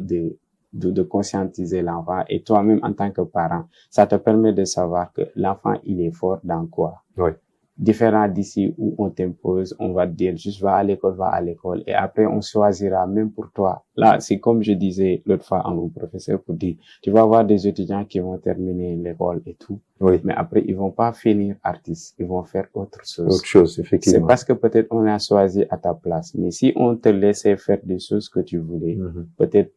de conscientiser l'enfant. Et toi-même, en tant que parent, ça te permet de savoir que l'enfant, il est fort dans quoi. Ouais. Différent d'ici où on t'impose, on va te dire juste va à l'école et après on choisira même pour toi. Là, c'est comme je disais l'autre fois à mon professeur pour dire, tu vas avoir des étudiants qui vont terminer l'école et tout, mais après ils vont pas finir artistes, ils vont faire autre chose. Autre chose, effectivement. C'est parce que peut-être on a choisi à ta place, mais si on te laissait faire des choses que tu voulais, peut-être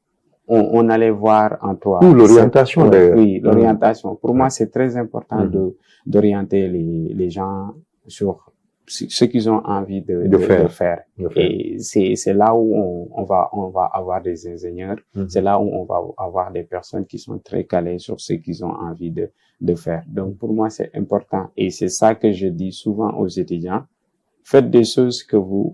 on allait voir en toi. Ou l'orientation d'ailleurs. Oui, l'orientation. Pour moi, c'est très important d'orienter les gens sur ce qu'ils ont envie de faire. Et c'est là où on va avoir des ingénieurs. C'est là où on va avoir des personnes qui sont très calées sur ce qu'ils ont envie de faire. Donc, pour moi, c'est important. Et c'est ça que je dis souvent aux étudiants. Faites des choses que vous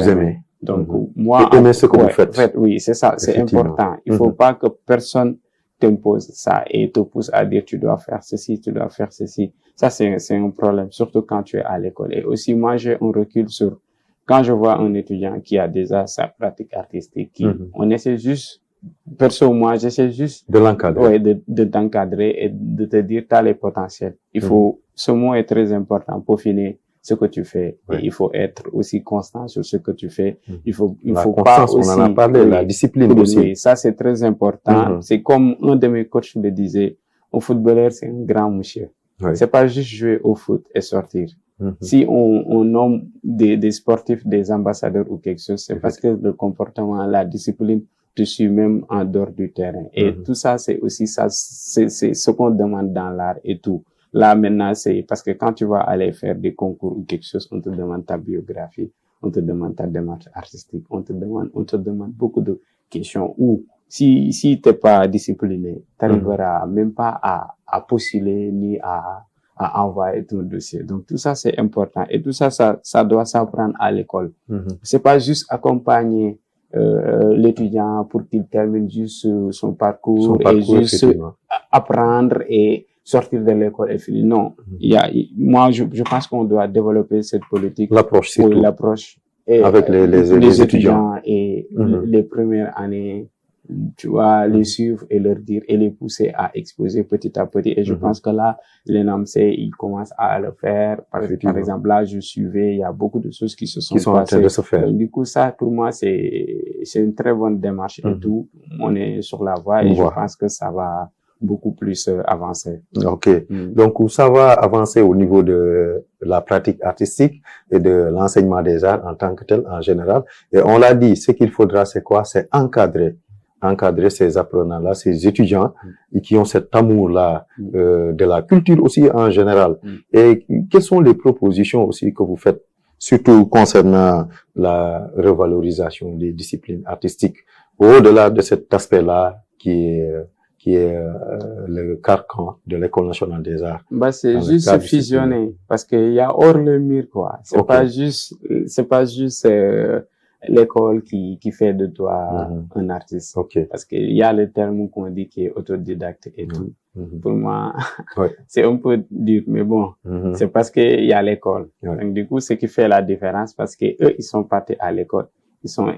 aimez. Donc, moi, aimer ce que vous faites. Oui, c'est ça. C'est important. Il faut pas que personne t'impose ça et te pousse à dire tu dois faire ceci, tu dois faire ceci. Ça, c'est un problème, surtout quand tu es à l'école. Et aussi, moi, j'ai un recul sur quand je vois un étudiant qui a déjà sa pratique artistique, on essaie juste, perso, moi, j'essaie juste de l'encadrer. Ouais, de t'encadrer et de te dire t'as les potentiels. Il faut, ce mot est très important pour finir ce que tu fais. Et il faut être aussi constant sur ce que tu fais. Il faut pas aussi, on en a parlé, la discipline aussi. Oui, ça c'est très important. C'est comme un de mes coachs le disait, un footballeur c'est un grand monsieur. C'est pas juste jouer au foot et sortir. Si on nomme des sportifs, des ambassadeurs ou quelque chose, c'est parce que le comportement, la discipline te suit même en dehors du terrain. Et tout ça, c'est aussi ça, c'est ce qu'on demande dans l'art et tout. Là, maintenant, c'est parce que quand tu vas aller faire des concours ou quelque chose, on te demande ta biographie, on te demande ta démarche artistique, on te demande beaucoup de questions où, si t'es pas discipliné, t'arriveras même pas à postuler ni à envoyer ton dossier. Donc, tout ça, c'est important. Et tout ça, ça doit s'apprendre à l'école. C'est pas juste accompagner, l'étudiant pour qu'il termine juste son parcours et juste apprendre et sortir de l'école et finir. Non. Moi, je pense qu'on doit développer cette politique. L'approche, c'est tout. L'approche. Avec les étudiants. Et les premières années, tu vois, les suivre et leur dire et les pousser à exposer petit à petit. Et je pense que là, l'ENAMC, ils commencent à le faire. Par exemple, là, je suivais, il y a beaucoup de choses qui se sont passées. En train de se faire. Du coup, ça, pour moi, c'est une très bonne démarche et tout. On est sur la voie et je pense que ça va beaucoup plus avancer. Ok. Donc, ça va avancer au niveau de la pratique artistique et de l'enseignement des arts en tant que tel, en général. Et on l'a dit, ce qu'il faudra, c'est quoi? C'est encadrer ces apprenants-là, ces étudiants et qui ont cet amour-là de la culture aussi en général. Et quelles sont les propositions aussi que vous faites, surtout concernant la revalorisation des disciplines artistiques, au-delà de cet aspect-là qui est le carcan de l'École nationale des arts? C'est juste fusionner, parce qu'il y a hors le mur, quoi. C'est pas juste l'école qui fait de toi un artiste. Parce qu'il y a le terme qu'on dit qui est autodidacte et tout. Pour moi, c'est un peu dur, mais bon, c'est parce qu'il y a l'école. Donc, du coup, ce qui fait la différence, parce que eux, ils sont partis à l'école.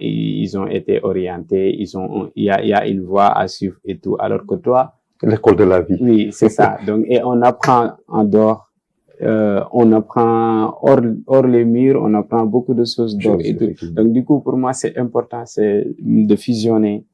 Ils ont été orientés, il y a une voie à suivre et tout. Alors que toi, l'école de la vie. Oui, c'est ça. Donc, et on apprend en dehors. On apprend hors les murs, on apprend beaucoup de choses dehors et tout. Donc, du coup, pour moi, c'est important, c'est de fusionner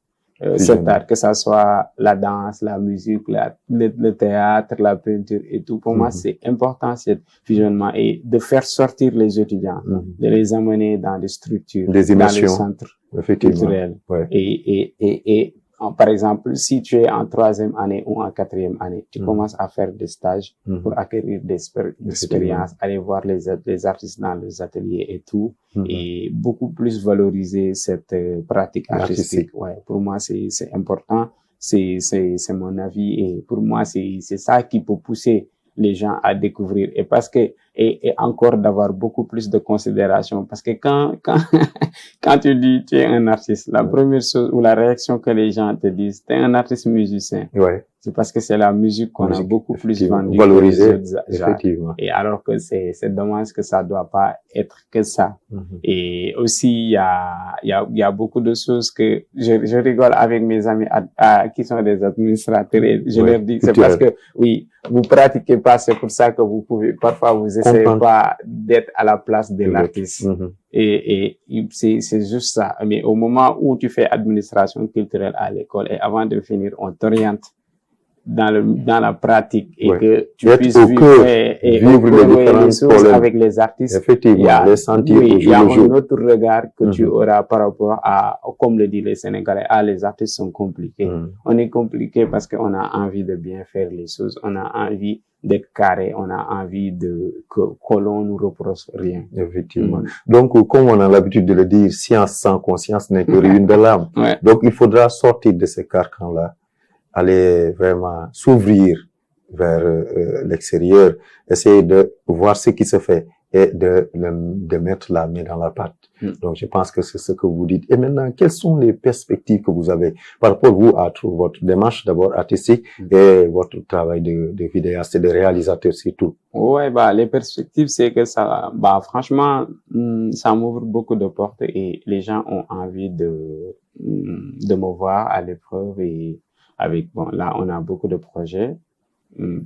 cet art, que ça soit la danse, la musique, le théâtre, la peinture et tout. Pour moi, c'est important, ce fusionnement et de faire sortir les étudiants, de les amener dans des structures, des dans les centres culturels. Et par exemple, si tu es en 3e année ou en 4e année, tu commences à faire des stages pour acquérir des expériences, aller voir les artistes dans les ateliers et tout, et beaucoup plus valoriser cette pratique artistique. Ouais, pour moi, c'est important. C'est mon avis et pour moi, c'est ça qui peut pousser les gens à découvrir. Et parce que et encore d'avoir beaucoup plus de considération. Parce que quand tu dis tu es un artiste, la première chose ou la réaction que les gens te disent, tu es un artiste musicien. Ouais. C'est parce que c'est la musique qu'on a beaucoup plus vendue. Valorisée, effectivement. Et alors que c'est dommage que ça doit pas être que ça. Et aussi, il y a beaucoup de choses que je rigole avec mes amis qui sont des administrateurs et je leur dis, c'est parce que, oui, vous pratiquez pas, c'est pour ça que vous pouvez, parfois vous essayez pas d'être à la place de l'artiste. Et c'est juste ça. Mais au moment où tu fais administration culturelle à l'école et avant de finir, on t'oriente dans la pratique et que tu puisses vivre les choses avec les artistes. Effectivement, les sentir il y a un autre regard que tu auras par rapport à, comme le disent les Sénégalais, les artistes sont compliqués. On est compliqué parce qu'on a envie de bien faire les choses, on a envie d'être carré, on a envie que l'on nous reproche rien. Effectivement. Donc, comme on a l'habitude de le dire, science sans conscience n'est que ruine de l'âme. Donc, il faudra sortir de ces carcans-là, aller vraiment s'ouvrir vers l'extérieur, essayer de voir ce qui se fait et de mettre la main dans la pâte. Donc, je pense que c'est ce que vous dites. Et maintenant, quelles sont les perspectives que vous avez par rapport vous à votre démarche d'abord artistique et votre travail de vidéaste et de réalisateur surtout? Ouais, les perspectives, c'est que ça, franchement, ça m'ouvre beaucoup de portes et les gens ont envie de me voir à l'épreuve et là, on a beaucoup de projets.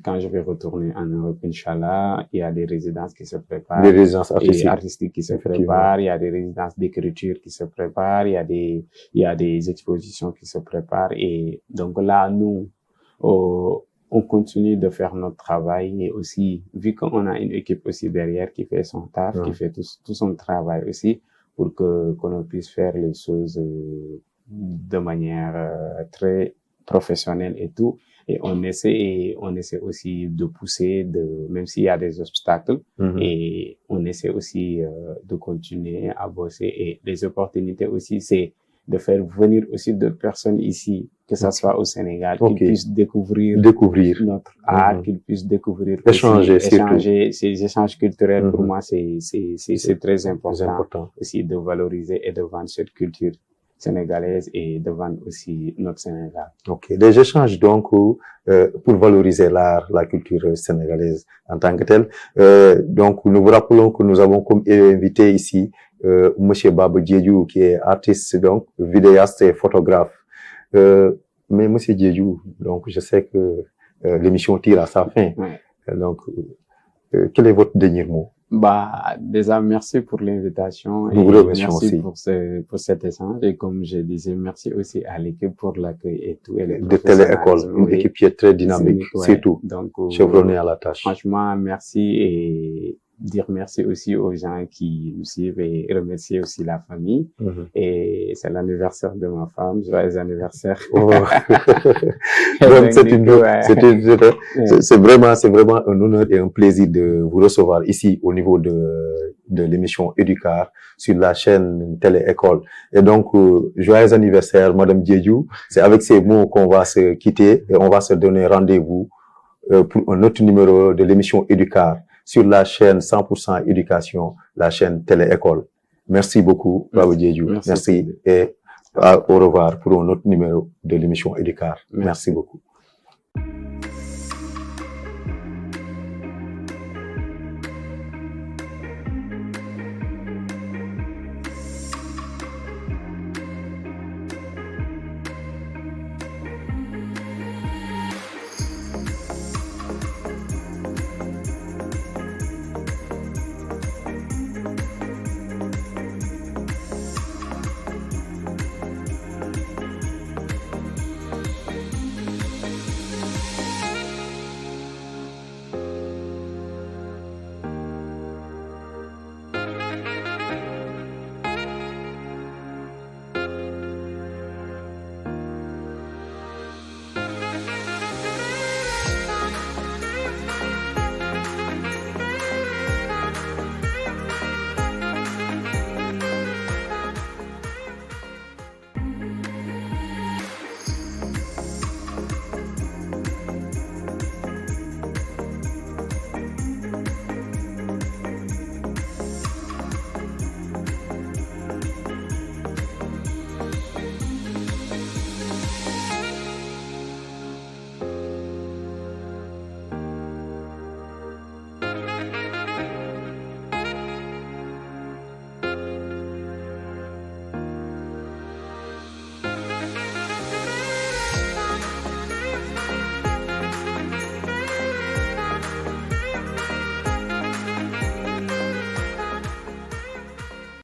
Quand je vais retourner en Europe, Inch'Allah, il y a des résidences qui se préparent. Des résidences artistiques qui se préparent. Il y a des résidences d'écriture qui se préparent. Il y a des expositions qui se préparent. Et donc là, nous, on continue de faire notre travail et aussi, vu qu'on a une équipe aussi derrière qui fait son taf, qui fait tout son travail aussi pour qu'on puisse faire les choses de manière très professionnel et tout, et on essaie aussi de pousser, même s'il y a des obstacles, et on essaie aussi de continuer à bosser, et les opportunités aussi, c'est de faire venir aussi d'autres personnes ici, que ça soit au Sénégal, qu'ils puissent découvrir notre art, qu'ils puissent découvrir échanger ces échanges culturels. Pour moi, c'est très important aussi de valoriser et de vendre cette culture sénégalaise et de vendre aussi notre Sénégal. Ok, des échanges donc pour valoriser l'art, la culture sénégalaise en tant que telle. Donc nous vous rappelons que nous avons comme invité ici Monsieur Baba Diédhiou qui est artiste donc vidéaste et photographe. Mais Monsieur Diédhiou, donc je sais que l'émission tire à sa fin. Donc quel est votre dernier mot? Déjà, merci pour l'invitation. Nous vous remercions aussi. Pour cet échange. Et comme je disais, merci aussi à l'équipe pour l'accueil et tout. De Télé-École, une équipe qui est très dynamique, surtout. Donc, chevronnée à la tâche. Franchement, merci et dire merci aussi aux gens qui nous suivent et remercier aussi la famille. Et c'est l'anniversaire de ma femme. Joyeux anniversaire. Donc, c'est vraiment un honneur et un plaisir de vous recevoir ici au niveau de l'émission Educar sur la chaîne Télé-École. Et donc, joyeux anniversaire, Madame Diédhiou. C'est avec ces mots qu'on va se quitter et on va se donner rendez-vous pour un autre numéro de l'émission Educar sur la chaîne 100% éducation, la chaîne Télé-École. Merci beaucoup, Baba Diédhiou. Merci et au revoir pour un autre numéro de l'émission Educar. Merci beaucoup.